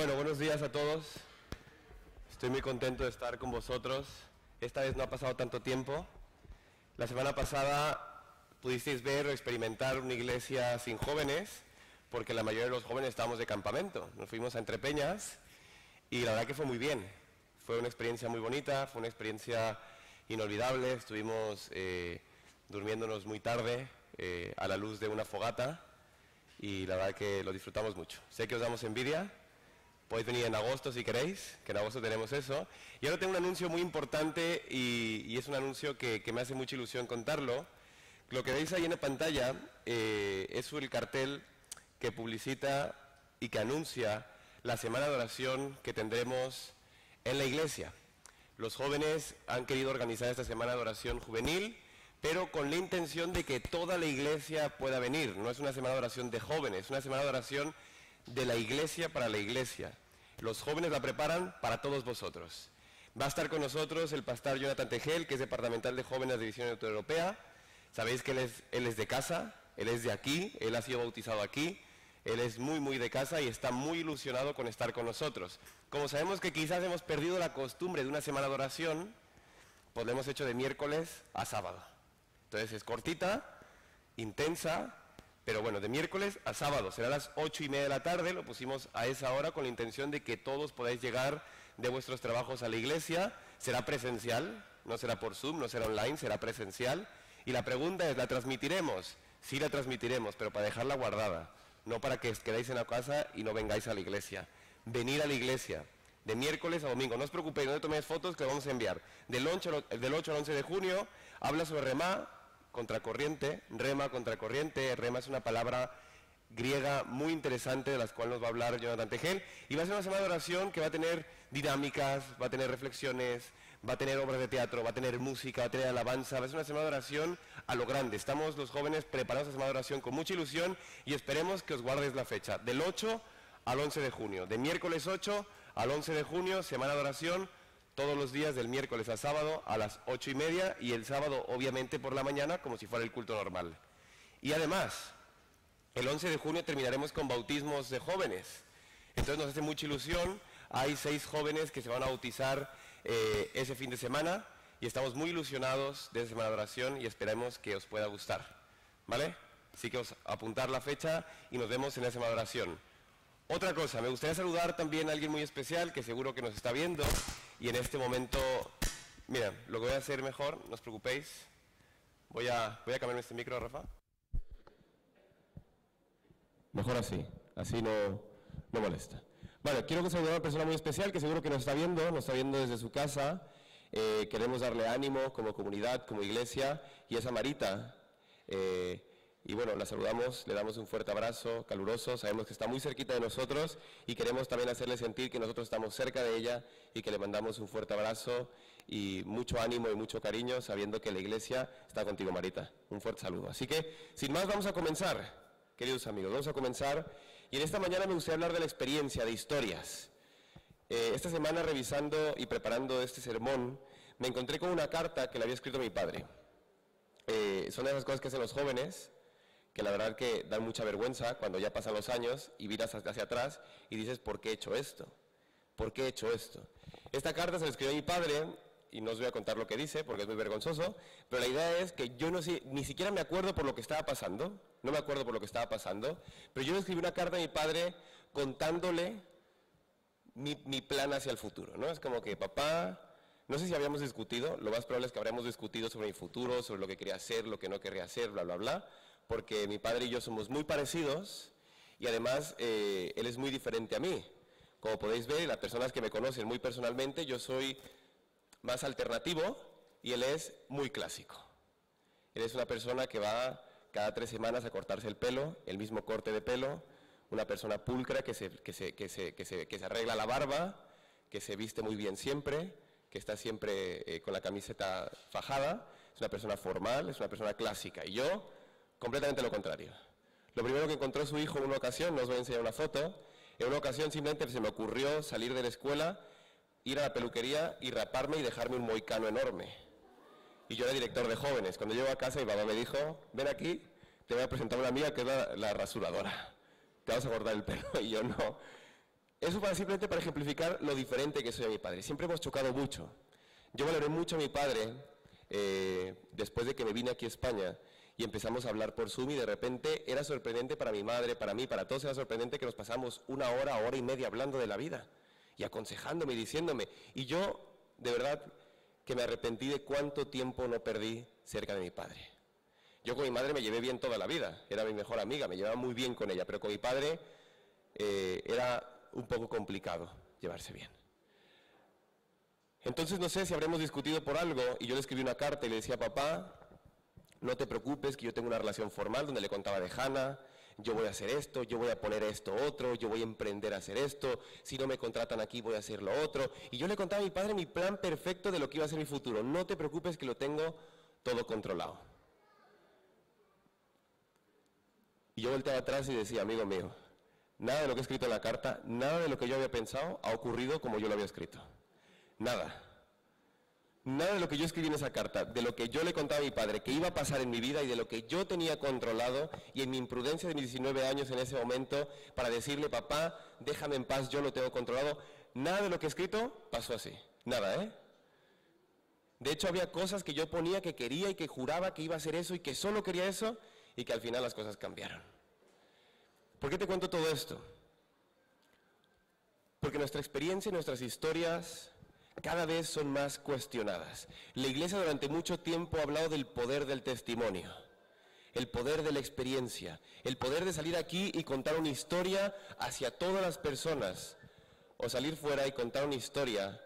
Bueno, buenos días a todos. Estoy muy contento de estar con vosotros. Esta vez no ha pasado tanto tiempo. La semana pasada pudisteis ver o experimentar una iglesia sin jóvenes, porque la mayoría de los jóvenes estábamos de campamento. Nos fuimos a Entrepeñas y la verdad que fue muy bien. Fue una experiencia muy bonita, fue una experiencia inolvidable. Estuvimos durmiéndonos muy tarde a la luz de una fogata y la verdad que lo disfrutamos mucho. Sé que os damos envidia. Podéis venir en agosto si queréis, que en agosto tenemos eso. Y ahora tengo un anuncio muy importante y es un anuncio que me hace mucha ilusión contarlo. Lo que veis ahí en la pantalla es el cartel que publicita y que anuncia la semana de oración que tendremos en la iglesia. Los jóvenes han querido organizar esta semana de oración juvenil, pero con la intención de que toda la iglesia pueda venir. No es una semana de oración de jóvenes, es una semana de oración de la iglesia para la iglesia. Los jóvenes la preparan para todos vosotros. Va a estar con nosotros el pastor Jonathan Tejel, que es departamental de jóvenes de la División Europea. Sabéis que él es de casa, él es de aquí, él ha sido bautizado aquí, él es muy de casa y está muy ilusionado con estar con nosotros. Como sabemos que quizás hemos perdido la costumbre de una semana de oración, pues lo hemos hecho de miércoles a sábado. Entonces es cortita, intensa, pero bueno, de miércoles a sábado, será a las 8:30 de la tarde, lo pusimos a esa hora con la intención de que todos podáis llegar de vuestros trabajos a la iglesia. Será presencial, no será por Zoom, no será online, será presencial. Y la pregunta es, ¿la transmitiremos? Sí la transmitiremos, pero para dejarla guardada, no para que os quedéis en la casa y no vengáis a la iglesia. Venir a la iglesia, de miércoles a domingo, no os preocupéis, no toméis fotos que vamos a enviar. Del 8 al 11 de junio, habla sobre Remá, contracorriente, rema, contracorriente. Rema es una palabra griega muy interesante de la cual nos va a hablar Jonathan Tejel, y va a ser una semana de oración que va a tener dinámicas, va a tener reflexiones, va a tener obras de teatro, va a tener música, va a tener alabanza, va a ser una semana de oración a lo grande. Estamos los jóvenes preparados a semana de oración con mucha ilusión y esperemos que os guardéis la fecha, del 8 al 11 de junio, de miércoles 8 al 11 de junio, semana de oración, todos los días del miércoles a sábado a las 8:30 y el sábado obviamente por la mañana como si fuera el culto normal. Y además, el 11 de junio terminaremos con bautismos de jóvenes. Entonces nos hace mucha ilusión, hay 6 jóvenes que se van a bautizar ese fin de semana y estamos muy ilusionados de esa semana de oración y esperamos que os pueda gustar, ¿vale? Así que os apuntar la fecha y nos vemos en esa semana de oración. Otra cosa, me gustaría saludar también a alguien muy especial que seguro que nos está viendo y en este momento, mira, lo que voy a hacer mejor, no os preocupéis, voy a cambiarme este micro, Rafa. Mejor así no molesta. Vale, quiero saludar a una persona muy especial que seguro que nos está viendo desde su casa. Queremos darle ánimo como comunidad, como iglesia, y es a Marita. Y bueno, la saludamos, le damos un fuerte abrazo caluroso, sabemos que está muy cerquita de nosotros y queremos también hacerle sentir que nosotros estamos cerca de ella y que le mandamos un fuerte abrazo y mucho ánimo y mucho cariño, sabiendo que la iglesia está contigo, Marita. Un fuerte saludo. Así que, sin más, vamos a comenzar, queridos amigos, vamos a comenzar. Y en esta mañana me gustaría hablar de la experiencia, de historias. Esta semana, revisando y preparando este sermón, me encontré con una carta que le había escrito mi padre. Son de esas cosas que hacen los jóvenes, que la verdad que dan mucha vergüenza cuando ya pasan los años y miras hacia atrás y dices, ¿por qué he hecho esto? ¿Por qué he hecho esto? Esta carta se la escribió mi padre y no os voy a contar lo que dice porque es muy vergonzoso, pero la idea es que yo no sé, ni siquiera me acuerdo por lo que estaba pasando, no me acuerdo por lo que estaba pasando, pero yo le escribí una carta a mi padre contándole mi plan hacia el futuro, ¿no? Es como que, papá, no sé si habíamos discutido, lo más probable es que habríamos discutido sobre mi futuro, sobre lo que quería hacer, lo que no querría hacer, bla, bla, bla, porque mi padre y yo somos muy parecidos y además él es muy diferente a mí. Como podéis ver, las personas que me conocen muy personalmente, yo soy más alternativo y él es muy clásico. Él es una persona que va cada 3 semanas a cortarse el pelo, el mismo corte de pelo, una persona pulcra que se arregla la barba, que se viste muy bien siempre, que está siempre con la camiseta fajada, es una persona formal, es una persona clásica. Y yo, completamente lo contrario. Lo primero que encontró su hijo en una ocasión, no os voy a enseñar una foto, en una ocasión simplemente se me ocurrió salir de la escuela, ir a la peluquería y raparme y dejarme un moicano enorme. Y yo era director de jóvenes. Cuando llego a casa mi papá me dijo, ven aquí, te voy a presentar a una amiga que es la rasuradora. Te vas a cortar el pelo. Y yo no. Eso simplemente para ejemplificar lo diferente que soy a mi padre. Siempre hemos chocado mucho. Yo valoré mucho a mi padre después de que me vine aquí a España y empezamos a hablar por Zoom y de repente era sorprendente para mi madre, para mí, para todos era sorprendente que nos pasamos una hora, hora y media hablando de la vida y aconsejándome y diciéndome. Y yo, de verdad, que me arrepentí de cuánto tiempo no perdí cerca de mi padre. Yo con mi madre me llevé bien toda la vida, era mi mejor amiga, me llevaba muy bien con ella, pero con mi padre era un poco complicado llevarse bien. Entonces no sé si habremos discutido por algo y yo le escribí una carta y le decía: papá, no te preocupes que yo tengo una relación formal, donde le contaba de Hannah, yo voy a hacer esto, yo voy a poner esto otro, yo voy a emprender a hacer esto, si no me contratan aquí voy a hacer lo otro. Y yo le contaba a mi padre mi plan perfecto de lo que iba a ser mi futuro. No te preocupes que lo tengo todo controlado. Y yo volteaba atrás y decía: amigo mío, nada de lo que he escrito en la carta, nada de lo que yo había pensado ha ocurrido como yo lo había escrito. Nada. Nada de lo que yo escribí en esa carta, de lo que yo le contaba a mi padre que iba a pasar en mi vida y de lo que yo tenía controlado y en mi imprudencia de mis 19 años en ese momento para decirle: papá, déjame en paz, yo lo tengo controlado, nada de lo que he escrito pasó así. Nada, ¿eh? De hecho había cosas que yo ponía que quería y que juraba que iba a hacer eso y que solo quería eso y que al final las cosas cambiaron. ¿Por qué te cuento todo esto? Porque nuestra experiencia y nuestras historias cada vez son más cuestionadas. La Iglesia durante mucho tiempo ha hablado del poder del testimonio, el poder de la experiencia, el poder de salir aquí y contar una historia hacia todas las personas, o salir fuera y contar una historia,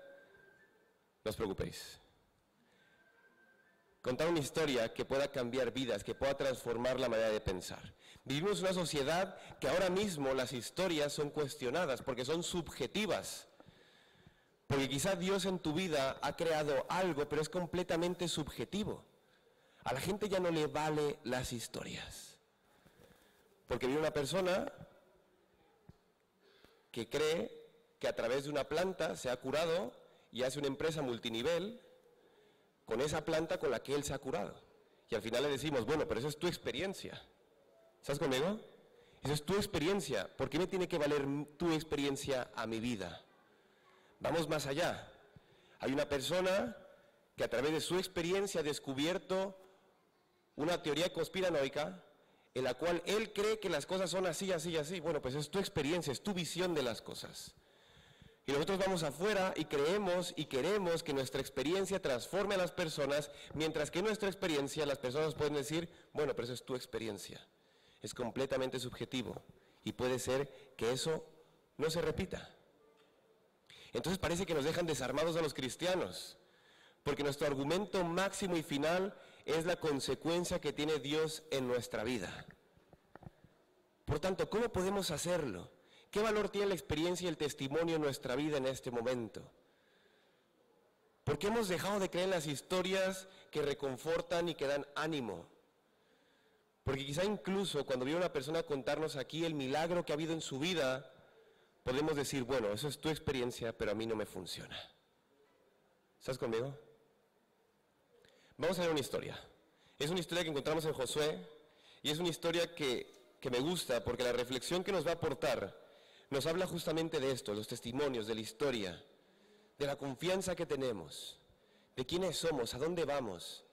no os preocupéis, contar una historia que pueda cambiar vidas, que pueda transformar la manera de pensar. Vivimos en una sociedad que ahora mismo las historias son cuestionadas porque son subjetivas. Porque quizás Dios en tu vida ha creado algo, pero es completamente subjetivo. A la gente ya no le vale las historias. Porque viene una persona que cree que a través de una planta se ha curado y hace una empresa multinivel con esa planta con la que él se ha curado. Y al final le decimos: bueno, pero eso es tu experiencia. ¿Estás conmigo? Esa es tu experiencia. ¿Por qué me tiene que valer tu experiencia a mi vida? Vamos más allá. Hay una persona que a través de su experiencia ha descubierto una teoría conspiranoica en la cual él cree que las cosas son así, así, así. Bueno, pues es tu experiencia, es tu visión de las cosas. Y nosotros vamos afuera y creemos y queremos que nuestra experiencia transforme a las personas, mientras que en nuestra experiencia las personas pueden decir: bueno, pero eso es tu experiencia. Es completamente subjetivo y puede ser que eso no se repita. Entonces parece que nos dejan desarmados a los cristianos, porque nuestro argumento máximo y final es la consecuencia que tiene Dios en nuestra vida. Por tanto, ¿cómo podemos hacerlo? ¿Qué valor tiene la experiencia y el testimonio en nuestra vida en este momento? ¿Por qué hemos dejado de creer en las historias que reconfortan y que dan ánimo? Porque quizá incluso cuando viene una persona a contarnos aquí el milagro que ha habido en su vida, podemos decir: bueno, eso es tu experiencia, pero a mí no me funciona. ¿Estás conmigo? Vamos a ver una historia. Es una historia que encontramos en Josué y es una historia que me gusta porque la reflexión que nos va a aportar nos habla justamente de esto, los testimonios, de la historia, de la confianza que tenemos, de quiénes somos, a dónde vamos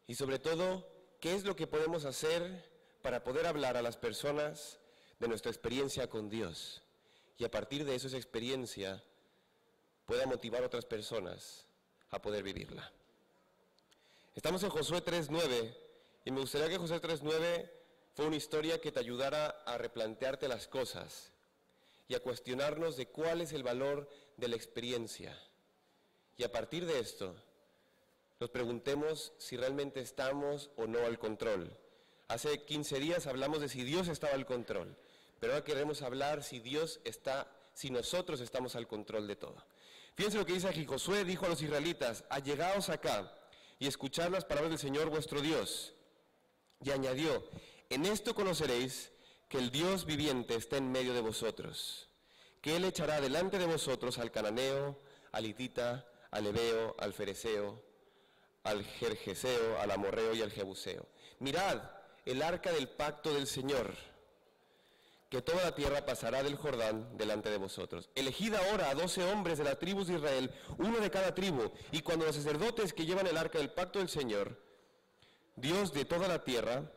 y sobre todo, qué es lo que podemos hacer para poder hablar a las personas de nuestra experiencia con Dios. Y a partir de eso, esa experiencia pueda motivar a otras personas a poder vivirla. Estamos en Josué 3:9 y me gustaría que Josué 3:9 fue una historia que te ayudara a replantearte las cosas y a cuestionarnos de cuál es el valor de la experiencia. Y a partir de esto, nos preguntemos si realmente estamos o no al control. Hace 15 días hablamos de si Dios estaba al control. Pero ahora queremos hablar si nosotros estamos al control de todo. Fíjense lo que dice aquí: Josué dijo a los israelitas: allegaos acá y escuchad las palabras del Señor vuestro Dios. Y añadió: en esto conoceréis que el Dios viviente está en medio de vosotros, que Él echará delante de vosotros al cananeo, al hitita, al heveo, al fereceo, al gergeseo, al amorreo y al jebuseo. Mirad el arca del pacto del Señor, que toda la tierra pasará del Jordán delante de vosotros. Elegid ahora a 12 hombres de las tribus de Israel, uno de cada tribu, y cuando los sacerdotes que llevan el arca del pacto del Señor, Dios de toda la tierra,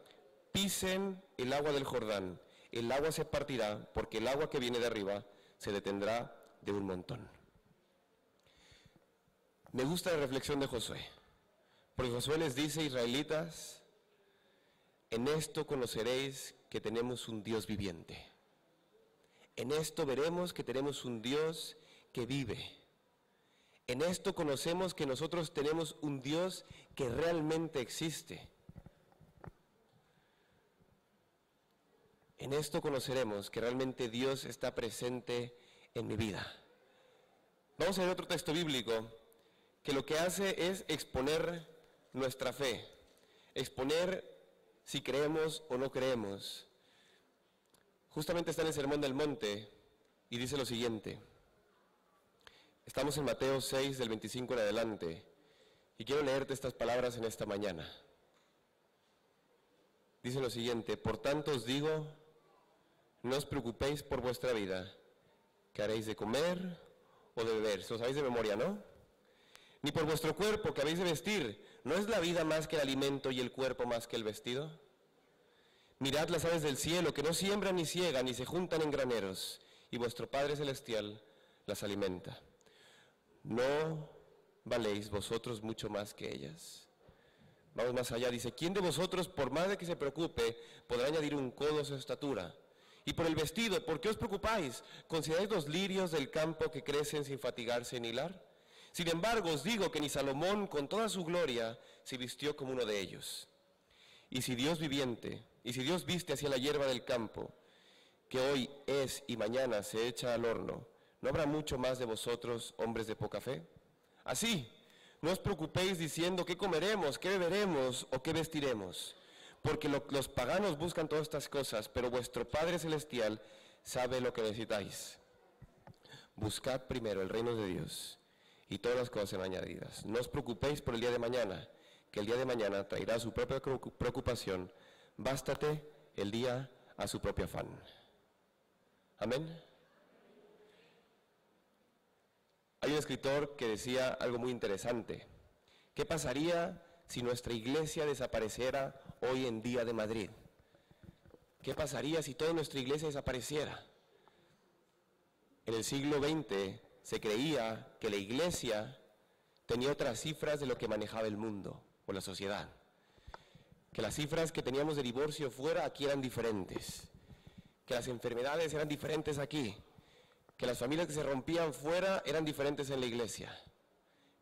pisen el agua del Jordán, el agua se partirá, porque el agua que viene de arriba se detendrá de un montón. Me gusta la reflexión de Josué, porque Josué les dice: israelitas, en esto conoceréis que tenemos un Dios viviente. En esto veremos que tenemos un Dios que vive. En esto conocemos que nosotros tenemos un Dios que realmente existe. En esto conoceremos que realmente Dios está presente en mi vida. Vamos a ver otro texto bíblico que lo que hace es exponer nuestra fe, exponer si creemos o no creemos. Justamente está en el Sermón del Monte y dice lo siguiente. Estamos en Mateo 6, del 25 en adelante, y quiero leerte estas palabras en esta mañana. Dice lo siguiente: por tanto os digo, no os preocupéis por vuestra vida, qué haréis de comer o de beber. Se lo sabéis de memoria, ¿no? Ni por vuestro cuerpo, que habéis de vestir. ¿No es la vida más que el alimento y el cuerpo más que el vestido? Mirad las aves del cielo, que no siembran ni ciegan, ni se juntan en graneros, y vuestro Padre Celestial las alimenta. ¿No valéis vosotros mucho más que ellas? Vamos más allá, dice: ¿quién de vosotros, por más de que se preocupe, podrá añadir un codo a su estatura? Y por el vestido, ¿por qué os preocupáis? ¿Consideráis los lirios del campo que crecen sin fatigarse ni hilar? Sin embargo, os digo que ni Salomón, con toda su gloria, se vistió como uno de ellos. Y si Dios viste hacia la hierba del campo, que hoy es y mañana se echa al horno, ¿no habrá mucho más de vosotros, hombres de poca fe? Así, no os preocupéis diciendo qué comeremos, qué beberemos o qué vestiremos, porque los paganos buscan todas estas cosas, pero vuestro Padre Celestial sabe lo que necesitáis. Buscad primero el reino de Dios, y todas las cosas serán añadidas. No os preocupéis por el día de mañana, que el día de mañana traerá su propia preocupación. Bástate el día a su propio afán. Amén. Hay un escritor que decía algo muy interesante. ¿Qué pasaría si nuestra iglesia desapareciera hoy en día de Madrid? ¿Qué pasaría si toda nuestra iglesia desapareciera? En el siglo XX se creía que la iglesia tenía otras cifras de lo que manejaba el mundo o la sociedad. Que las cifras que teníamos de divorcio fuera, aquí eran diferentes. Que las enfermedades eran diferentes aquí. Que las familias que se rompían fuera eran diferentes en la iglesia.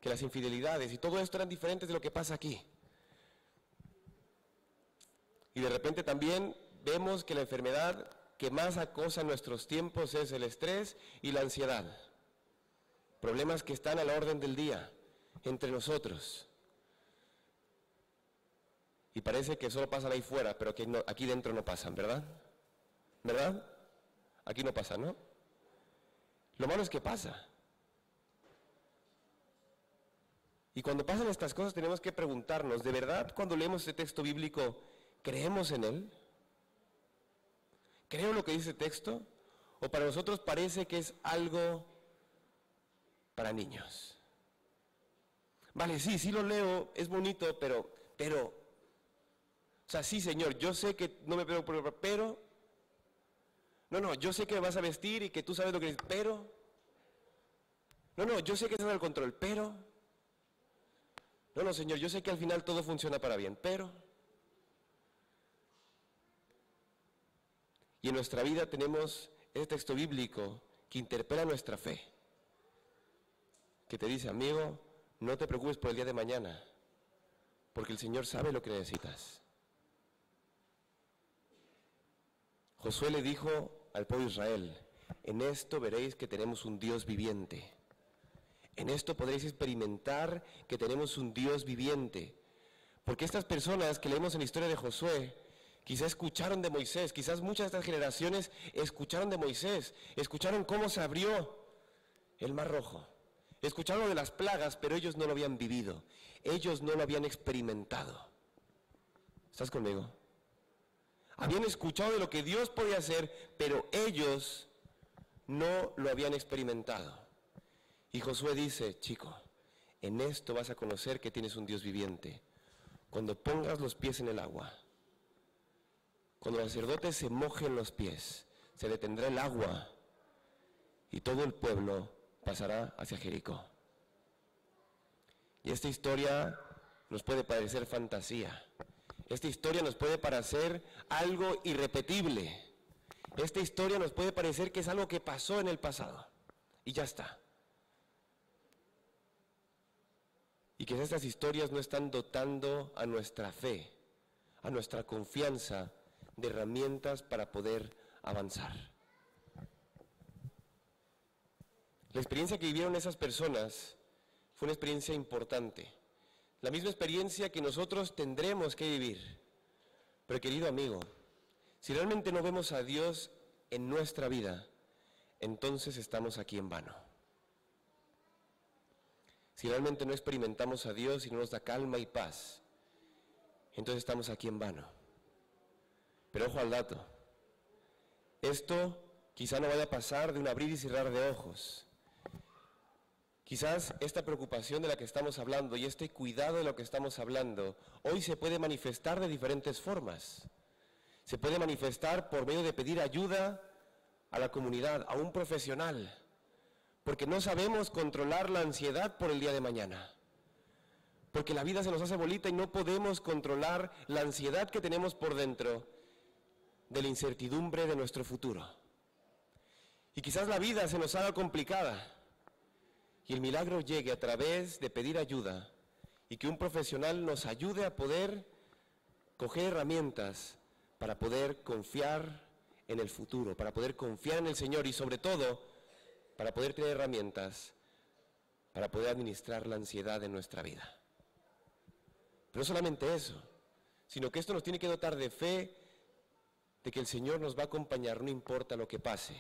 Que las infidelidades y todo esto eran diferentes de lo que pasa aquí. Y de repente también vemos que la enfermedad que más acosa en nuestros tiempos es el estrés y la ansiedad. Problemas que están a la orden del día entre nosotros. Y parece que solo pasan ahí fuera, pero que no, aquí dentro no pasan, ¿verdad? ¿Verdad? Aquí no pasa, ¿no? Lo malo es que pasa. Y cuando pasan estas cosas tenemos que preguntarnos, ¿de verdad cuando leemos este texto bíblico creemos en él? ¿Creo lo que dice el texto? ¿O para nosotros parece que es algo para niños? Vale, sí lo leo, es bonito, pero, o sea, sí, Señor, yo sé que no me preocupo, pero, no, yo sé que me vas a vestir y que tú sabes lo que es, pero, no, yo sé que estás al control, pero, no, Señor, yo sé que al final todo funciona para bien, pero, y en nuestra vida tenemos este texto bíblico que interpela nuestra fe, que te dice, amigo, no te preocupes por el día de mañana, porque el Señor sabe lo que necesitas. Josué le dijo al pueblo de Israel, en esto veréis que tenemos un Dios viviente. En esto podréis experimentar que tenemos un Dios viviente. Porque estas personas que leemos en la historia de Josué, quizás escucharon de Moisés, quizás muchas de estas generaciones escucharon de Moisés, escucharon cómo se abrió el Mar Rojo. Escucharon lo de las plagas, pero ellos no lo habían vivido. Ellos no lo habían experimentado. ¿Estás conmigo? Habían escuchado de lo que Dios podía hacer, pero ellos no lo habían experimentado. Y Josué dice, chico, en esto vas a conocer que tienes un Dios viviente. Cuando pongas los pies en el agua, cuando los sacerdotes se mojen los pies, se detendrá el agua y todo el pueblo pasará hacia Jericó. Y esta historia nos puede parecer fantasía. Esta historia nos puede parecer algo irrepetible. Esta historia nos puede parecer que es algo que pasó en el pasado y ya está. Y que estas historias no están dotando a nuestra fe, a nuestra confianza de herramientas para poder avanzar. La experiencia que vivieron esas personas fue una experiencia importante. La misma experiencia que nosotros tendremos que vivir. Pero querido amigo, si realmente no vemos a Dios en nuestra vida, entonces estamos aquí en vano. Si realmente no experimentamos a Dios y no nos da calma y paz, entonces estamos aquí en vano. Pero ojo al dato, esto quizá no vaya a pasar de un abrir y cerrar de ojos. Quizás esta preocupación de la que estamos hablando y este cuidado de lo que estamos hablando, hoy se puede manifestar de diferentes formas. Se puede manifestar por medio de pedir ayuda a la comunidad, a un profesional, porque no sabemos controlar la ansiedad por el día de mañana. Porque la vida se nos hace bolita y no podemos controlar la ansiedad que tenemos por dentro de la incertidumbre de nuestro futuro. Y quizás la vida se nos haga complicada y el milagro llegue a través de pedir ayuda y que un profesional nos ayude a poder coger herramientas para poder confiar en el futuro, para poder confiar en el Señor y sobre todo para poder tener herramientas para poder administrar la ansiedad en nuestra vida. Pero no solamente eso, sino que esto nos tiene que dotar de fe de que el Señor nos va a acompañar, no importa lo que pase.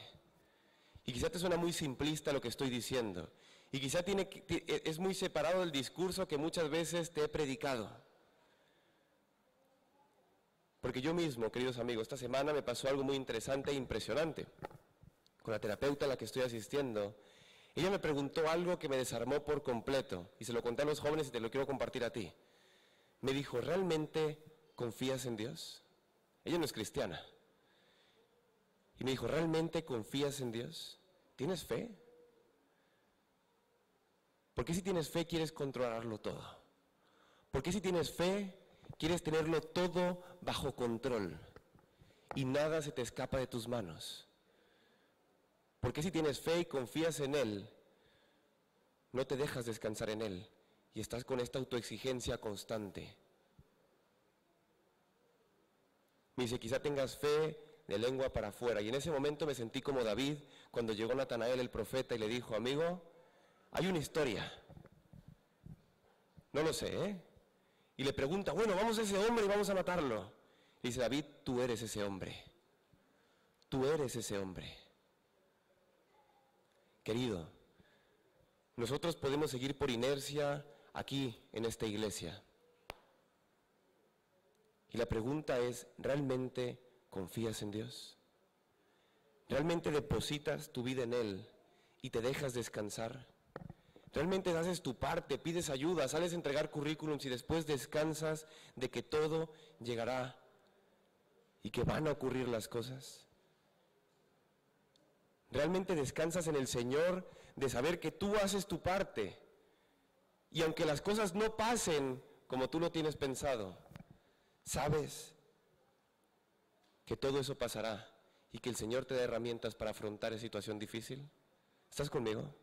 Y quizá te suena muy simplista lo que estoy diciendo, y quizá es muy separado del discurso que muchas veces te he predicado. Porque yo mismo, queridos amigos, esta semana me pasó algo muy interesante e impresionante. Con la terapeuta a la que estoy asistiendo, ella me preguntó algo que me desarmó por completo, y se lo conté a los jóvenes y te lo quiero compartir a ti. Me dijo, ¿realmente confías en Dios? Ella no es cristiana. Y me dijo, ¿realmente confías en Dios? ¿Tienes fe? ¿Por qué si tienes fe quieres controlarlo todo? ¿Por qué si tienes fe quieres tenerlo todo bajo control y nada se te escapa de tus manos? ¿Por qué si tienes fe y confías en Él, no te dejas descansar en Él y estás con esta autoexigencia constante? Me dice, quizá tengas fe de lengua para afuera. Y en ese momento me sentí como David cuando llegó Natanael el profeta y le dijo, amigo, hay una historia. No lo sé, ¿eh? Y le pregunta, bueno, vamos a ese hombre y vamos a matarlo. Y dice, David, tú eres ese hombre. Tú eres ese hombre. Querido, nosotros podemos seguir por inercia aquí en esta iglesia. Y la pregunta es, ¿realmente confías en Dios? ¿Realmente depositas tu vida en Él y te dejas descansar? ¿Realmente haces tu parte, pides ayuda, sales a entregar currículums y después descansas de que todo llegará y que van a ocurrir las cosas? ¿Realmente descansas en el Señor de saber que tú haces tu parte? Y aunque las cosas no pasen como tú lo tienes pensado, sabes que todo eso pasará y que el Señor te da herramientas para afrontar esa situación difícil. ¿Estás conmigo?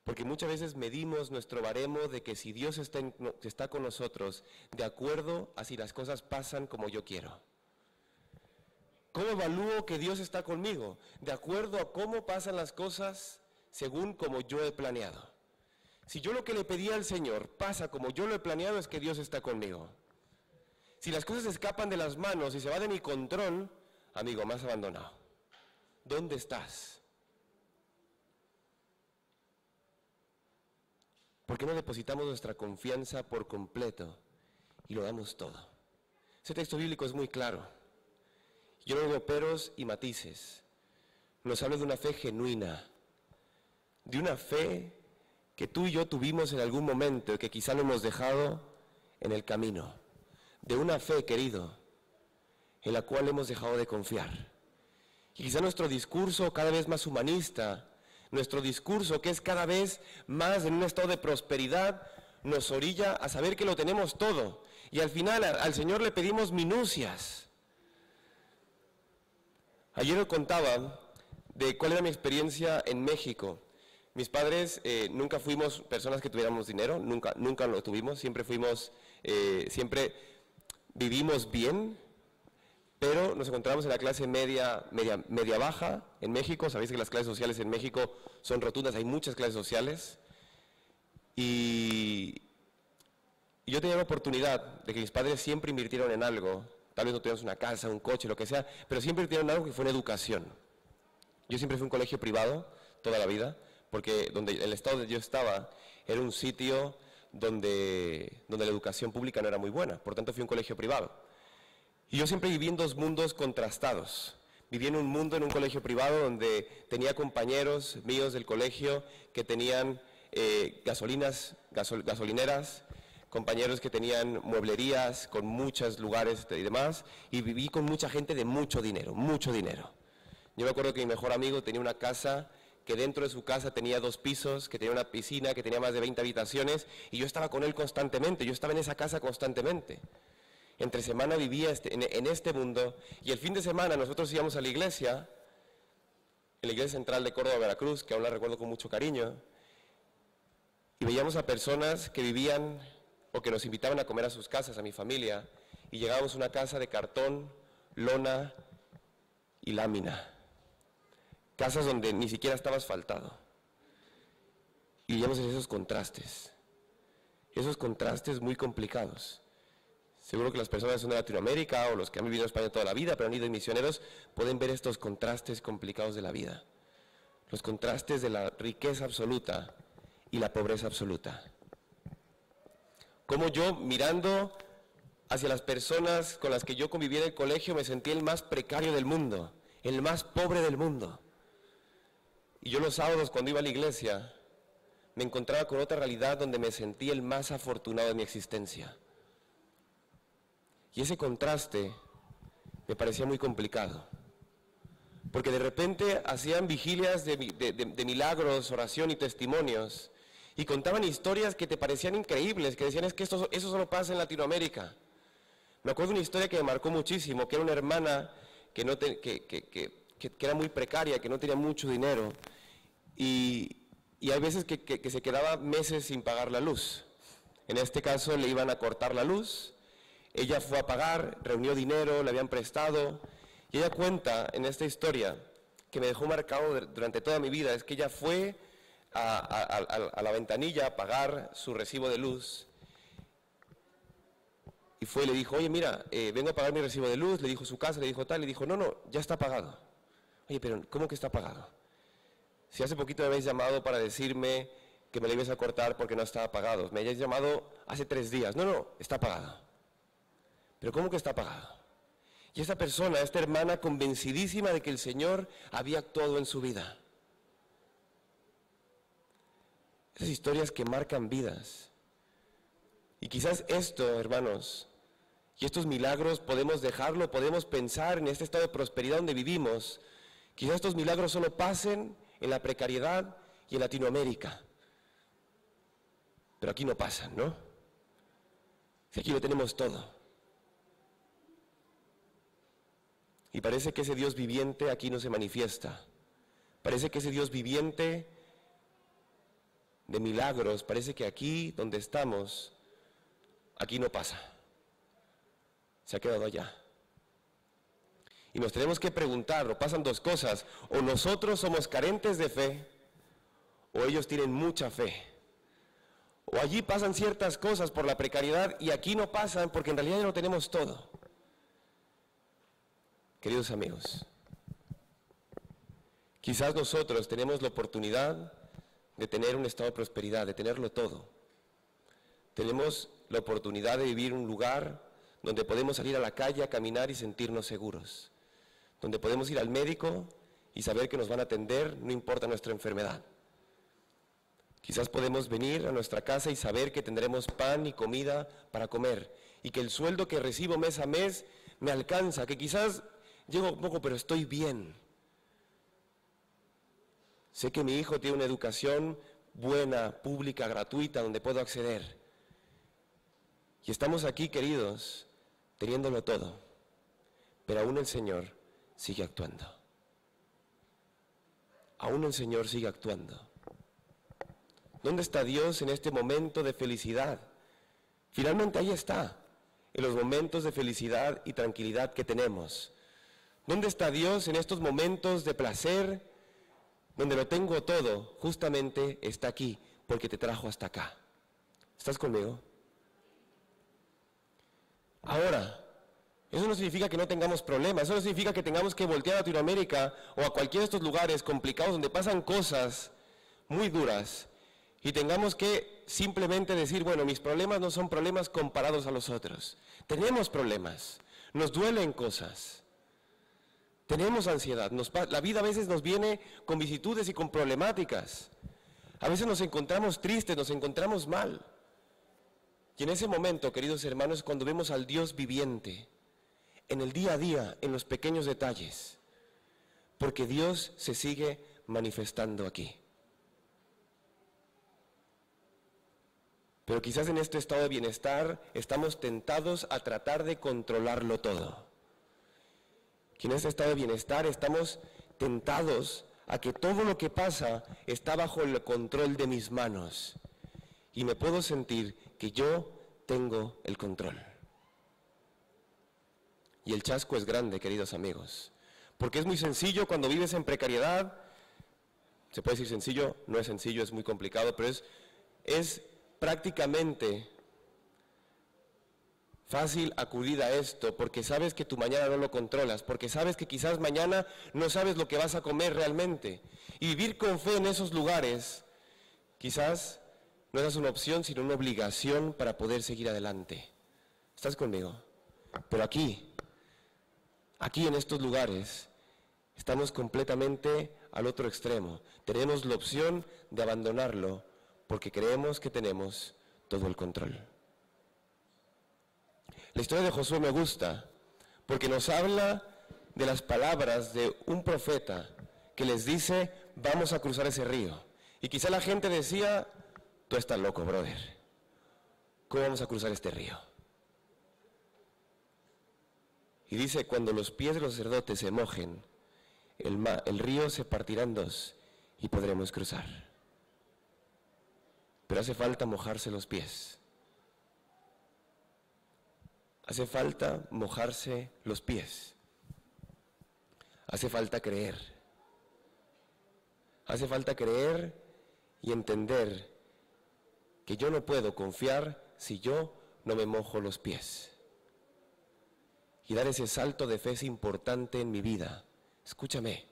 Porque muchas veces medimos nuestro baremo de que si Dios está con nosotros, de acuerdo a si las cosas pasan como yo quiero. ¿Cómo evalúo que Dios está conmigo? De acuerdo a cómo pasan las cosas según como yo he planeado. Si yo lo que le pedí al Señor pasa como yo lo he planeado, es que Dios está conmigo. Si las cosas escapan de las manos y se va de mi control, amigo, me has abandonado. ¿Dónde estás? ¿Por qué no depositamos nuestra confianza por completo y lo damos todo? Este texto bíblico es muy claro. Yo no veo peros y matices. Nos habla de una fe genuina, de una fe que tú y yo tuvimos en algún momento y que quizá lo hemos dejado en el camino. De una fe, querido, en la cual hemos dejado de confiar. Y quizá nuestro discurso cada vez más humanista, nuestro discurso que es cada vez más en un estado de prosperidad, nos orilla a saber que lo tenemos todo. Y al final al Señor le pedimos minucias. Ayer os contaba de cuál era mi experiencia en México. Mis padres nunca fuimos personas que tuviéramos dinero, nunca lo tuvimos, siempre vivimos bien, pero nos encontramos en la clase media baja en México. Sabéis que las clases sociales en México son rotundas, hay muchas clases sociales. Y yo tenía la oportunidad de que mis padres siempre invirtieron en algo, tal vez no tuviéramos una casa, un coche, lo que sea, pero siempre invirtieron en algo que fue en educación. Yo siempre fui a un colegio privado toda la vida, porque el estado donde yo estaba era un sitio donde la educación pública no era muy buena, por tanto fui a un colegio privado. Y yo siempre viví en dos mundos contrastados. Viví en un mundo, en un colegio privado, donde tenía compañeros míos del colegio que tenían gasolineras, compañeros que tenían mueblerías con muchos lugares y demás, y viví con mucha gente de mucho dinero, mucho dinero. Yo me acuerdo que mi mejor amigo tenía una casa que dentro de su casa tenía 2 pisos, que tenía una piscina, que tenía más de 20 habitaciones, y yo estaba con él constantemente, yo estaba en esa casa constantemente. Entre semana vivía en este mundo, y el fin de semana nosotros íbamos a la iglesia, en la iglesia central de Córdoba, Veracruz, que aún la recuerdo con mucho cariño, y veíamos a personas que vivían o que nos invitaban a comer a sus casas, a mi familia, y llegábamos a una casa de cartón, lona y lámina. Casas donde ni siquiera estaba asfaltado. Y vivíamos en esos contrastes muy complicados. Seguro que las personas que son de Latinoamérica o los que han vivido en España toda la vida, pero han ido de misioneros, pueden ver estos contrastes complicados de la vida. Los contrastes de la riqueza absoluta y la pobreza absoluta. Como yo, mirando hacia las personas con las que yo convivía en el colegio, me sentí el más precario del mundo, el más pobre del mundo. Y yo los sábados, cuando iba a la iglesia, me encontraba con otra realidad donde me sentí el más afortunado de mi existencia. Y ese contraste me parecía muy complicado, porque de repente hacían vigilias de milagros, oración y testimonios, y contaban historias que te parecían increíbles, que decían, es que eso solo pasa en Latinoamérica. Me acuerdo de una historia que me marcó muchísimo, que era una hermana que era muy precaria, que no tenía mucho dinero, y hay veces que se quedaba meses sin pagar la luz. En este caso le iban a cortar la luz. Ella fue a pagar, reunió dinero, le habían prestado, y ella cuenta en esta historia, que me dejó marcado durante toda mi vida, es que ella fue a la ventanilla a pagar su recibo de luz, y fue y le dijo, oye, mira, vengo a pagar mi recibo de luz, le dijo su casa, le dijo tal, le dijo, no, ya está pagado. Oye, pero ¿cómo que está pagado? Si hace poquito me habéis llamado para decirme que me lo ibas a cortar porque no estaba pagado, me habéis llamado hace 3 días, no, está pagado. ¿Pero cómo que está pagado? Y esta persona, esta hermana, convencidísima de que el Señor había actuado en su vida. Esas historias que marcan vidas. Y quizás esto, hermanos, y estos milagros podemos dejarlo, podemos pensar en este estado de prosperidad donde vivimos. Quizás estos milagros solo pasen en la precariedad y en Latinoamérica. Pero aquí no pasan, ¿no? Si aquí lo tenemos todo. Y parece que ese Dios viviente aquí no se manifiesta. Parece que ese Dios viviente de milagros, parece que aquí donde estamos, aquí no pasa. Se ha quedado allá. Y nos tenemos que preguntar, o pasan 2 cosas, o nosotros somos carentes de fe, o ellos tienen mucha fe. O allí pasan ciertas cosas por la precariedad y aquí no pasan porque en realidad ya lo tenemos todo. Queridos amigos, quizás nosotros tenemos la oportunidad de tener un estado de prosperidad, de tenerlo todo. Tenemos la oportunidad de vivir en un lugar donde podemos salir a la calle a caminar y sentirnos seguros, donde podemos ir al médico y saber que nos van a atender, no importa nuestra enfermedad. Quizás podemos venir a nuestra casa y saber que tendremos pan y comida para comer, y que el sueldo que recibo mes a mes me alcanza, que quizás llego poco, pero estoy bien. Sé que mi hijo tiene una educación buena, pública, gratuita, donde puedo acceder. Y estamos aquí, queridos, teniéndolo todo, pero aún el Señor sigue actuando. Aún el Señor sigue actuando. ¿Dónde está Dios en este momento de felicidad? Finalmente ahí está, en los momentos de felicidad y tranquilidad que tenemos. ¿Dónde está Dios en estos momentos de placer, donde lo tengo todo? Justamente está aquí, porque te trajo hasta acá. ¿Estás conmigo? Ahora, eso no significa que no tengamos problemas, eso no significa que tengamos que voltear a Latinoamérica o a cualquiera de estos lugares complicados donde pasan cosas muy duras y tengamos que simplemente decir, bueno, mis problemas no son problemas comparados a los otros. Tenemos problemas, nos duelen cosas, tenemos ansiedad, la vida a veces nos viene con vicisitudes y con problemáticas. A veces nos encontramos tristes, nos encontramos mal. Y en ese momento, queridos hermanos, cuando vemos al Dios viviente, en el día a día, en los pequeños detalles, porque Dios se sigue manifestando aquí. Pero quizás en este estado de bienestar estamos tentados a tratar de controlarlo todo. Que en este estado de bienestar estamos tentados a que todo lo que pasa está bajo el control de mis manos. Y me puedo sentir que yo tengo el control. Y el chasco es grande, queridos amigos, porque es muy sencillo cuando vives en precariedad. Se puede decir sencillo, no es sencillo, es muy complicado, pero es prácticamente fácil acudir a esto, porque sabes que tu mañana no lo controlas, porque sabes que quizás mañana no sabes lo que vas a comer realmente. Y vivir con fe en esos lugares, quizás no es una opción, sino una obligación para poder seguir adelante. ¿Estás conmigo? Pero aquí en estos lugares, estamos completamente al otro extremo. Tenemos la opción de abandonarlo porque creemos que tenemos todo el control. La historia de Josué me gusta porque nos habla de las palabras de un profeta que les dice, vamos a cruzar ese río. Y quizá la gente decía, tú estás loco, brother. ¿Cómo vamos a cruzar este río? Y dice, cuando los pies de los sacerdotes se mojen, el río se partirá en dos y podremos cruzar. Pero hace falta mojarse los pies. Hace falta mojarse los pies. Hace falta creer. Hace falta creer y entender que yo no puedo confiar si yo no me mojo los pies. Y dar ese salto de fe es importante en mi vida. Escúchame.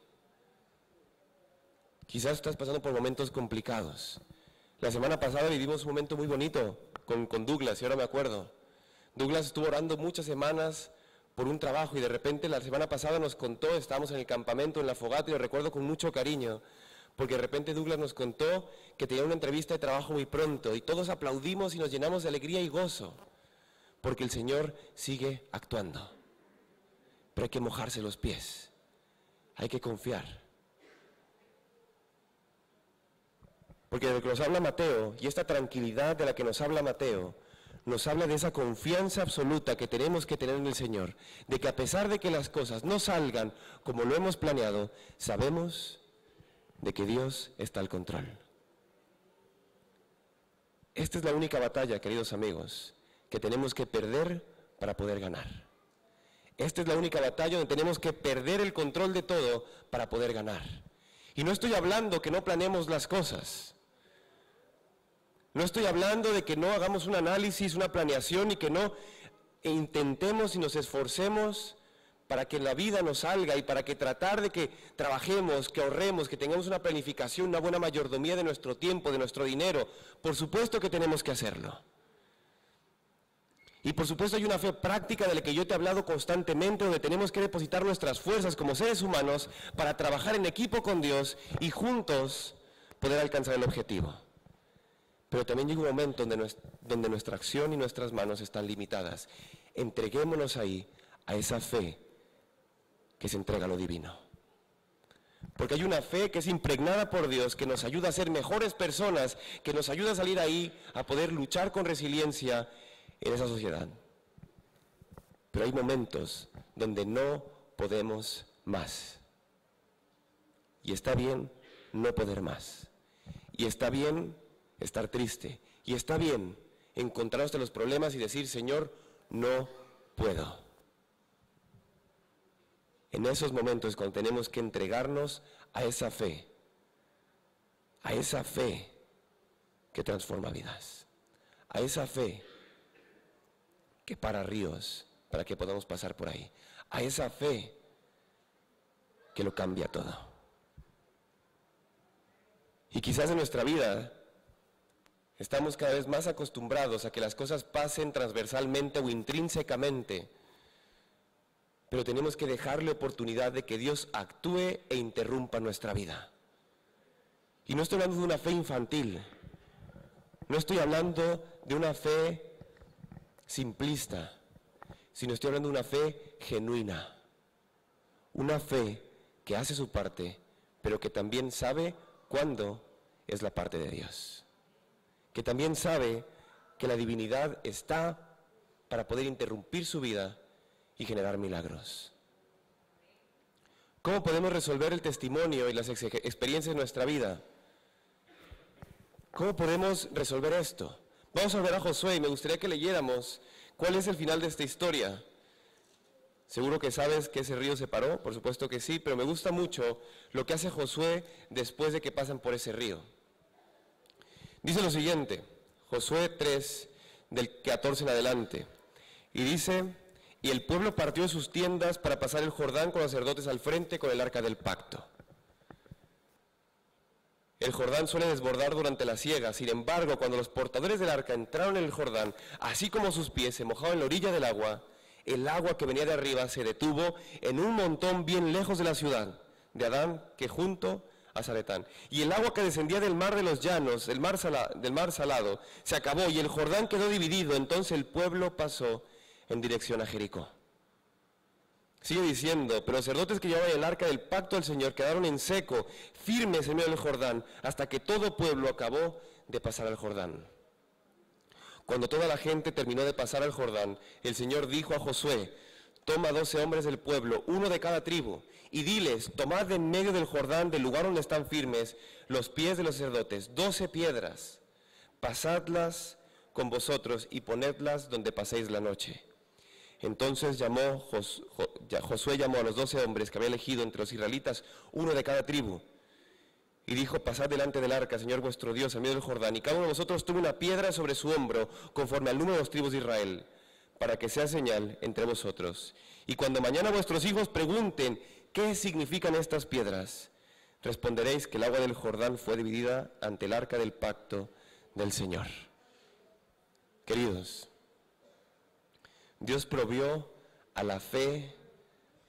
Quizás estás pasando por momentos complicados. La semana pasada vivimos un momento muy bonito con Douglas, y ahora me acuerdo. Douglas estuvo orando muchas semanas por un trabajo y de repente la semana pasada nos contó, estábamos en el campamento, en la fogata, y lo recuerdo con mucho cariño, porque de repente Douglas nos contó que tenía una entrevista de trabajo muy pronto y todos aplaudimos y nos llenamos de alegría y gozo, porque el Señor sigue actuando. Pero hay que mojarse los pies, hay que confiar. Porque de lo que nos habla Mateo, y esta tranquilidad de la que nos habla Mateo, nos habla de esa confianza absoluta que tenemos que tener en el Señor, de que a pesar de que las cosas no salgan como lo hemos planeado, sabemos de que Dios está al control. Esta es la única batalla, queridos amigos, que tenemos que perder para poder ganar. Esta es la única batalla donde tenemos que perder el control de todo para poder ganar. Y no estoy hablando que no planeemos las cosas. No estoy hablando de que no hagamos un análisis, una planeación y que no intentemos y nos esforcemos para que la vida nos salga y para que tratar de que trabajemos, que ahorremos, que tengamos una planificación, una buena mayordomía de nuestro tiempo, de nuestro dinero. Por supuesto que tenemos que hacerlo. Y por supuesto hay una fe práctica de la que yo te he hablado constantemente, donde tenemos que depositar nuestras fuerzas como seres humanos para trabajar en equipo con Dios y juntos poder alcanzar el objetivo. Pero también llega un momento donde nuestra acción y nuestras manos están limitadas. Entreguémonos ahí a esa fe que se entrega a lo divino. Porque hay una fe que es impregnada por Dios, que nos ayuda a ser mejores personas, que nos ayuda a salir ahí, a poder luchar con resiliencia en esa sociedad. Pero hay momentos donde no podemos más. Y está bien no poder más. Y está bien estar triste. Y está bien encontrarnos en los problemas y decir, Señor, no puedo. En esos momentos cuando tenemos que entregarnos a esa fe que transforma vidas, a esa fe que para ríos para que podamos pasar por ahí, a esa fe que lo cambia todo. Y quizás en nuestra vida estamos cada vez más acostumbrados a que las cosas pasen transversalmente o intrínsecamente, pero tenemos que dejarle oportunidad de que Dios actúe e interrumpa nuestra vida. Y no estoy hablando de una fe infantil, no estoy hablando de una fe simplista, sino estoy hablando de una fe genuina, una fe que hace su parte, pero que también sabe cuándo es la parte de Dios, que también sabe que la divinidad está para poder interrumpir su vida y generar milagros. ¿Cómo podemos resolver el testimonio y las experiencias de nuestra vida? ¿Cómo podemos resolver esto? Vamos a ver a Josué y me gustaría que leyéramos cuál es el final de esta historia. Seguro que sabes que ese río se paró, por supuesto que sí, pero me gusta mucho lo que hace Josué después de que pasan por ese río. Dice lo siguiente, Josué 3, del 14 en adelante, y dice: y el pueblo partió de sus tiendas para pasar el Jordán con los sacerdotes al frente con el arca del pacto. El Jordán suele desbordar durante la siega, sin embargo, cuando los portadores del arca entraron en el Jordán, así como sus pies se mojaban en la orilla del agua, el agua que venía de arriba se detuvo en un montón bien lejos de la ciudad de Adán, que junto a Zaretán. Y el agua que descendía del mar de los llanos, del mar salado, se acabó y el Jordán quedó dividido. Entonces el pueblo pasó en dirección a Jericó. Sigue diciendo, pero los sacerdotes que llevaban el arca del pacto del Señor quedaron en seco, firmes en medio del Jordán, hasta que todo pueblo acabó de pasar al Jordán. Cuando toda la gente terminó de pasar al Jordán, el Señor dijo a Josué: toma 12 hombres del pueblo, uno de cada tribu, y diles: tomad de en medio del Jordán, del lugar donde están firmes los pies de los sacerdotes, 12 piedras, pasadlas con vosotros y ponedlas donde paséis la noche. Entonces Josué llamó a los 12 hombres que había elegido entre los israelitas, uno de cada tribu, y dijo: pasad delante del arca, Señor vuestro Dios, en medio del Jordán, y cada uno de vosotros tuvo una piedra sobre su hombro, conforme al número de los tribus de Israel, para que sea señal entre vosotros. Y cuando mañana vuestros hijos pregunten: ¿qué significan estas piedras?, responderéis que el agua del Jordán fue dividida ante el arca del pacto del Señor. Queridos, Dios provió a la fe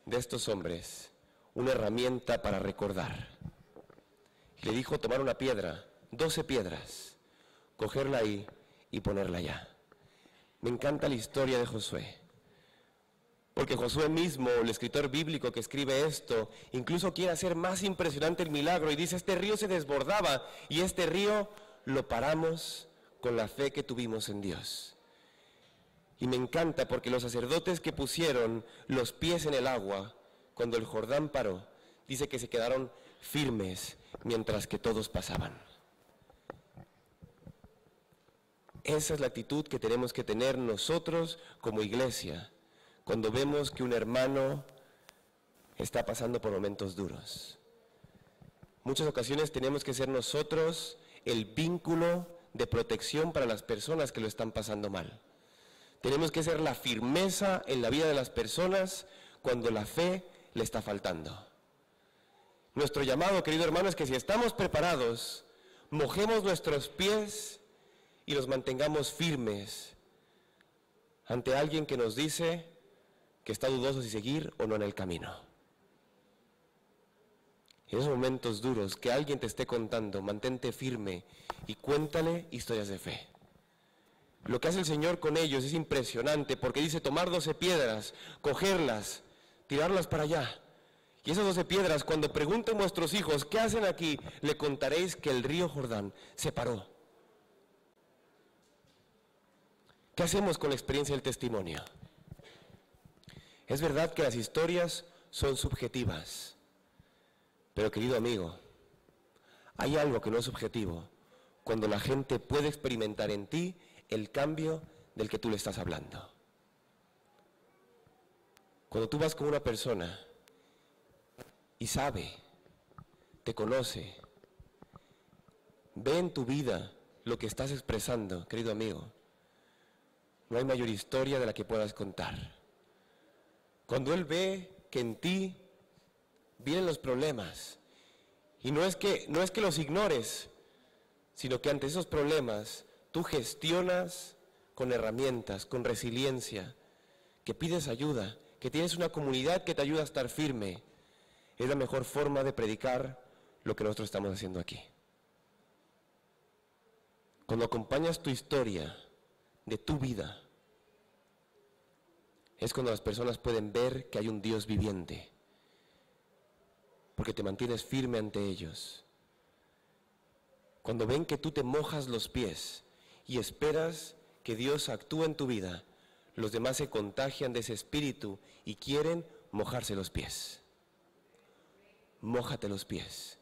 de estos hombres una herramienta para recordar. Le dijo tomar una piedra, 12 piedras, cogerla ahí y ponerla allá. Me encanta la historia de Josué, porque Josué mismo, el escritor bíblico que escribe esto, incluso quiere hacer más impresionante el milagro y dice: este río se desbordaba y este río lo paramos con la fe que tuvimos en Dios. Y me encanta porque los sacerdotes que pusieron los pies en el agua, cuando el Jordán paró, dice que se quedaron firmes mientras que todos pasaban. Esa es la actitud que tenemos que tener nosotros como iglesia, cuando vemos que un hermano está pasando por momentos duros. Muchas ocasiones tenemos que ser nosotros el vínculo de protección para las personas que lo están pasando mal. Tenemos que ser la firmeza en la vida de las personas cuando la fe le está faltando. Nuestro llamado, querido hermano, es que si estamos preparados, mojemos nuestros pies y los mantengamos firmes ante alguien que nos dice que está dudoso si seguir o no en el camino. En esos momentos duros que alguien te esté contando, mantente firme y cuéntale historias de fe. Lo que hace el Señor con ellos es impresionante, porque dice tomar 12 piedras, cogerlas, tirarlas para allá. Y esas 12 piedras, cuando pregunten vuestros hijos, ¿qué hacen aquí?, le contaréis que el río Jordán se paró. ¿Qué hacemos con la experiencia del testimonio? Es verdad que las historias son subjetivas, pero querido amigo, hay algo que no es subjetivo, cuando la gente puede experimentar en ti el cambio del que tú le estás hablando. Cuando tú vas con una persona y sabe, te conoce, ve en tu vida lo que estás expresando, querido amigo, no hay mayor historia de la que puedas contar. Cuando él ve que en ti vienen los problemas, y no es que los ignores, sino que ante esos problemas tú gestionas con herramientas, con resiliencia, que pides ayuda, que tienes una comunidad que te ayuda a estar firme, es la mejor forma de predicar lo que nosotros estamos haciendo aquí. Cuando acompañas tu historia de tu vida, es cuando las personas pueden ver que hay un Dios viviente, porque te mantienes firme ante ellos. Cuando ven que tú te mojas los pies y esperas que Dios actúe en tu vida, los demás se contagian de ese espíritu y quieren mojarse los pies. Mójate los pies.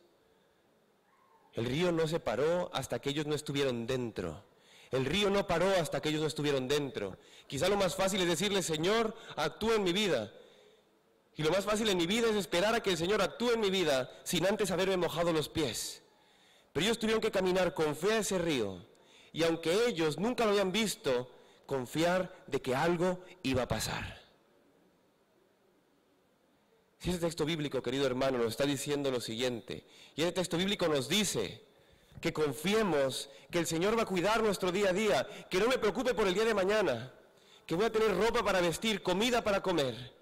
El río no se paró hasta que ellos no estuvieron dentro. El río no paró hasta que ellos no estuvieron dentro. Quizá lo más fácil es decirle, Señor, actúa en mi vida. Y lo más fácil en mi vida es esperar a que el Señor actúe en mi vida sin antes haberme mojado los pies. Pero ellos tuvieron que caminar con fe a ese río. Y aunque ellos nunca lo habían visto, confiar de que algo iba a pasar. Si ese texto bíblico, querido hermano, nos está diciendo lo siguiente, y ese texto bíblico nos dice que confiemos que el Señor va a cuidar nuestro día a día, que no me preocupe por el día de mañana, que voy a tener ropa para vestir, comida para comer.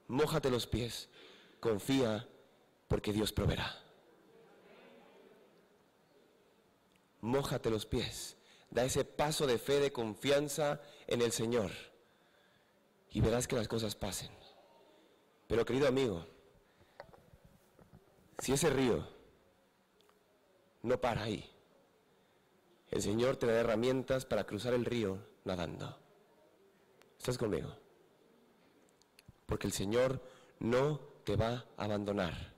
Mójate los pies, confía, porque Dios proveerá. Mójate los pies, da ese paso de fe, de confianza en el Señor, y verás que las cosas pasen. Pero querido amigo, si ese río no para ahí, el Señor te da herramientas para cruzar el río nadando. ¿Estás conmigo? Porque el Señor no te va a abandonar.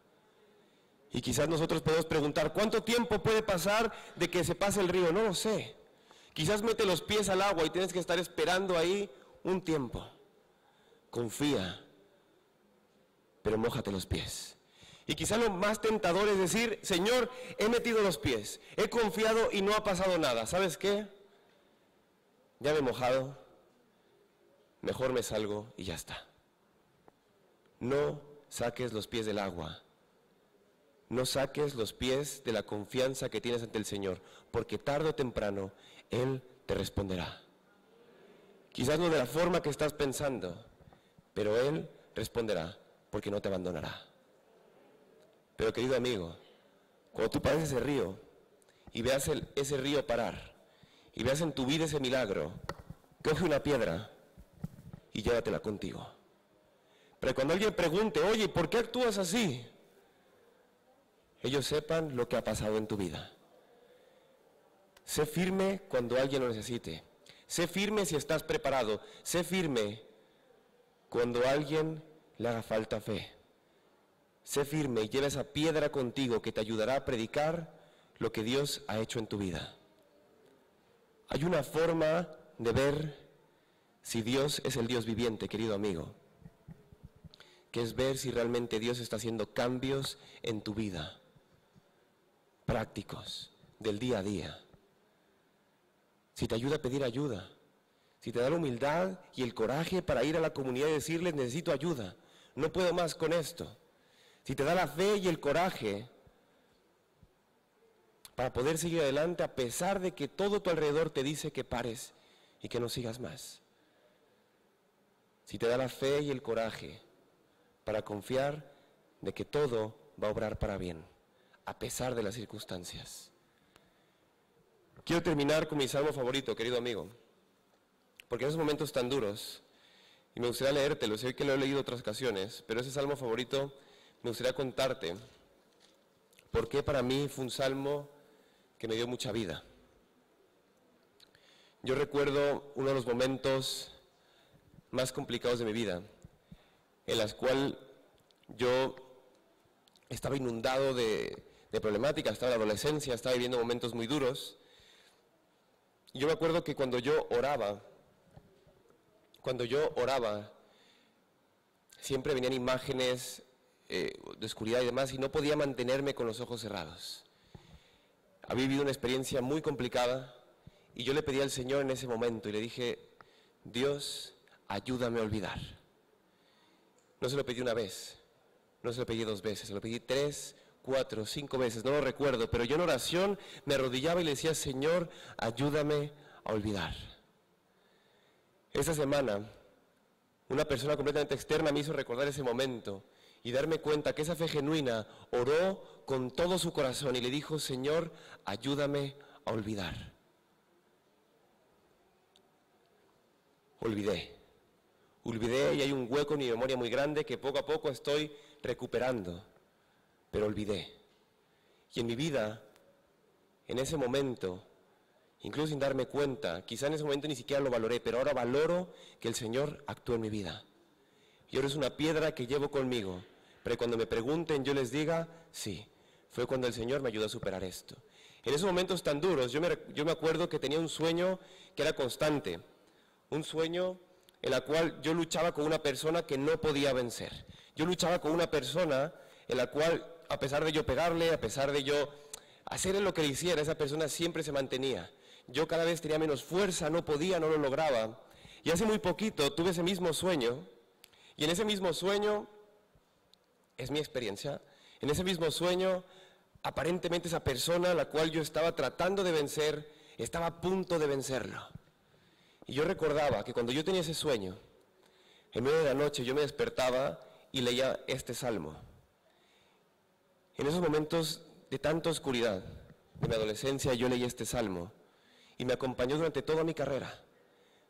Y quizás nosotros podemos preguntar, ¿cuánto tiempo puede pasar de que se pase el río? No lo sé. Quizás mete los pies al agua y tienes que estar esperando ahí un tiempo. Confía, pero mójate los pies. Y quizá lo más tentador es decir, Señor, he metido los pies, he confiado y no ha pasado nada. ¿Sabes qué? Ya me he mojado, mejor me salgo y ya está. No saques los pies del agua. No saques los pies de la confianza que tienes ante el Señor, porque tarde o temprano Él te responderá. Quizás no de la forma que estás pensando, pero Él responderá, porque no te abandonará. Pero querido amigo, cuando tú pases ese río y veas ese río parar y veas en tu vida ese milagro, coge una piedra y llévatela contigo. Pero cuando alguien pregunte, oye, ¿por qué actúas así?, ellos sepan lo que ha pasado en tu vida. Sé firme cuando alguien lo necesite. Sé firme si estás preparado. Sé firme cuando a alguien le haga falta fe. Sé firme y lleva esa piedra contigo que te ayudará a predicar lo que Dios ha hecho en tu vida. Hay una forma de ver si Dios es el Dios viviente, querido amigo, que es ver si realmente Dios está haciendo cambios en tu vida, prácticos, del día a día. Si te ayuda a pedir ayuda, si te da la humildad y el coraje para ir a la comunidad y decirles, necesito ayuda, no puedo más con esto. Si te da la fe y el coraje para poder seguir adelante a pesar de que todo tu alrededor te dice que pares y que no sigas más. Si te da la fe y el coraje para confiar de que todo va a obrar para bien, a pesar de las circunstancias. Quiero terminar con mi salmo favorito, querido amigo, porque en esos momentos tan duros, y me gustaría leértelo, sé que lo he leído otras ocasiones, pero ese salmo favorito me gustaría contarte por qué para mí fue un salmo que me dio mucha vida. Yo recuerdo uno de los momentos más complicados de mi vida, en las cuales yo estaba inundado de problemáticas, estaba en la adolescencia, estaba viviendo momentos muy duros. Y yo me acuerdo que cuando yo oraba, siempre venían imágenes de oscuridad y demás, y no podía mantenerme con los ojos cerrados. Había vivido una experiencia muy complicada, y yo le pedí al Señor en ese momento, y le dije, Dios, ayúdame a olvidar. No se lo pedí una vez, no se lo pedí 2 veces, se lo pedí 3, 4, 5 veces, no lo recuerdo, pero yo en oración me arrodillaba y le decía, Señor, ayúdame a olvidar. Esta semana, una persona completamente externa me hizo recordar ese momento y darme cuenta que esa fe genuina oró con todo su corazón y le dijo, Señor, ayúdame a olvidar. Olvidé y hay un hueco en mi memoria muy grande que poco a poco estoy recuperando, pero olvidé. Y en mi vida, en ese momento, incluso sin darme cuenta, quizá en ese momento ni siquiera lo valoré, pero ahora valoro que el Señor actuó en mi vida. Y ahora es una piedra que llevo conmigo, pero cuando me pregunten yo les diga, sí, fue cuando el Señor me ayudó a superar esto. En esos momentos tan duros, yo me acuerdo que tenía un sueño que era constante, un sueño en el cual yo luchaba con una persona que no podía vencer. Yo luchaba con una persona en la cual, a pesar de yo pegarle, a pesar de yo hacer lo que le hiciera, esa persona siempre se mantenía. Yo cada vez tenía menos fuerza, no podía, no lo lograba. Y hace muy poquito tuve ese mismo sueño, y en ese mismo sueño, es mi experiencia, en ese mismo sueño, aparentemente esa persona a la cual yo estaba tratando de vencer, estaba a punto de vencerlo. Y yo recordaba que cuando yo tenía ese sueño, en medio de la noche yo me despertaba y leía este salmo. En esos momentos de tanta oscuridad de mi adolescencia yo leí este salmo y me acompañó durante toda mi carrera,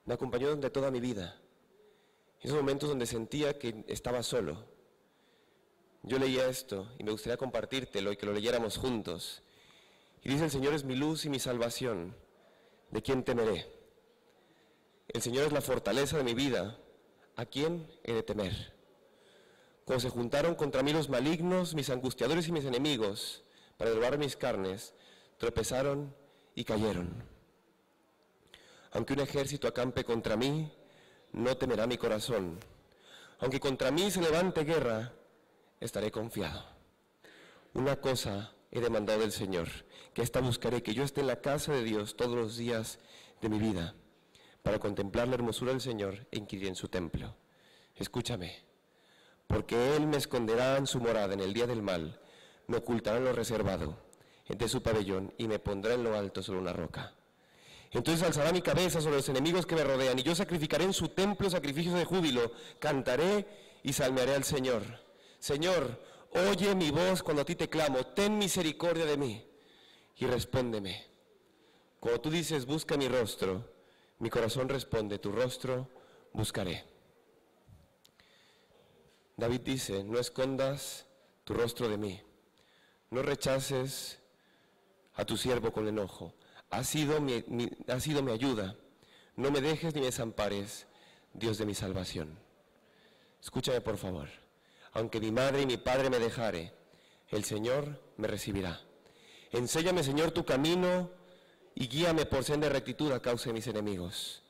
me acompañó durante toda mi vida. En esos momentos donde sentía que estaba solo, yo leía esto y me gustaría compartírtelo y que lo leyéramos juntos. Y dice, el Señor es mi luz y mi salvación, ¿de quién temeré? El Señor es la fortaleza de mi vida, ¿a quién he de temer? Cuando se juntaron contra mí los malignos, mis angustiadores y mis enemigos, para derribar mis carnes, tropezaron y cayeron. Aunque un ejército acampe contra mí, no temerá mi corazón. Aunque contra mí se levante guerra, estaré confiado. Una cosa he demandado del Señor, que esta buscaré, que yo esté en la casa de Dios todos los días de mi vida, para contemplar la hermosura del Señor e inquirir en su templo. Escúchame, porque Él me esconderá en su morada en el día del mal, me ocultará en lo reservado de su pabellón y me pondrá en lo alto sobre una roca. Entonces alzará mi cabeza sobre los enemigos que me rodean y yo sacrificaré en su templo sacrificios de júbilo, cantaré y salmearé al Señor. Señor, oye mi voz cuando a ti te clamo, ten misericordia de mí y respóndeme. Cuando tú dices, busca mi rostro, mi corazón responde, tu rostro buscaré. David dice, no escondas tu rostro de mí, no rechaces a tu siervo con enojo. Has sido mi ayuda, no me dejes ni me desampares, Dios de mi salvación. Escúchame por favor, aunque mi madre y mi padre me dejare, el Señor me recibirá. Enséñame, Señor, tu camino y guíame por senda de rectitud a causa de mis enemigos.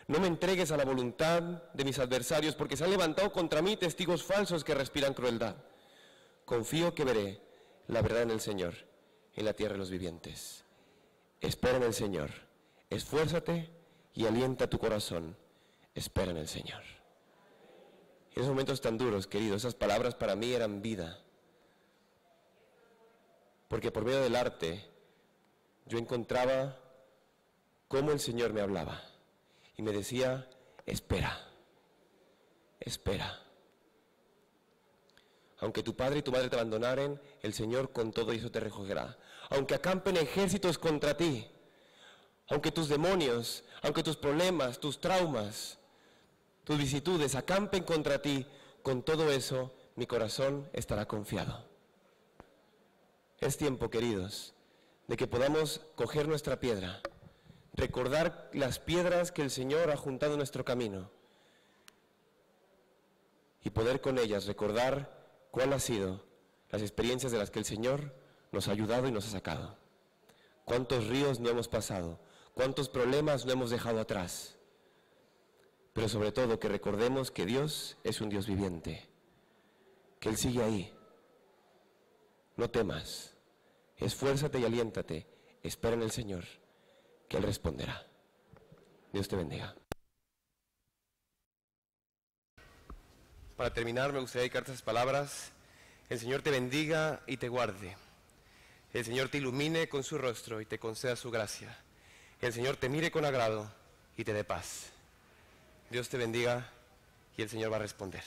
No me entregues a la voluntad de mis adversarios, porque se han levantado contra mí testigos falsos que respiran crueldad. Confío que veré la verdad en el Señor, en la tierra de los vivientes. Espera en el Señor, esfuérzate y alienta tu corazón. Espera en el Señor. En esos momentos tan duros, queridos, esas palabras para mí eran vida. Porque por medio del arte, yo encontraba cómo el Señor me hablaba. y me decía, espera, espera. Aunque tu padre y tu madre te abandonaren, el Señor con todo eso te recogerá. Aunque acampen ejércitos contra ti, aunque tus demonios, aunque tus problemas, tus traumas, tus vicisitudes acampen contra ti, con todo eso mi corazón estará confiado. Es tiempo, queridos, de que podamos coger nuestra piedra, recordar las piedras que el Señor ha juntado en nuestro camino y poder con ellas recordar cuál ha sido las experiencias de las que el Señor nos ha ayudado y nos ha sacado. Cuántos ríos no hemos pasado, cuántos problemas no hemos dejado atrás. Pero sobre todo que recordemos que Dios es un Dios viviente, que Él sigue ahí. No temas, esfuérzate y aliéntate, espera en el Señor, que Él responderá. Dios te bendiga. Para terminar, me gustaría dedicarte esas palabras. El Señor te bendiga y te guarde. El Señor te ilumine con su rostro y te conceda su gracia. El Señor te mire con agrado y te dé paz. Dios te bendiga y el Señor va a responder.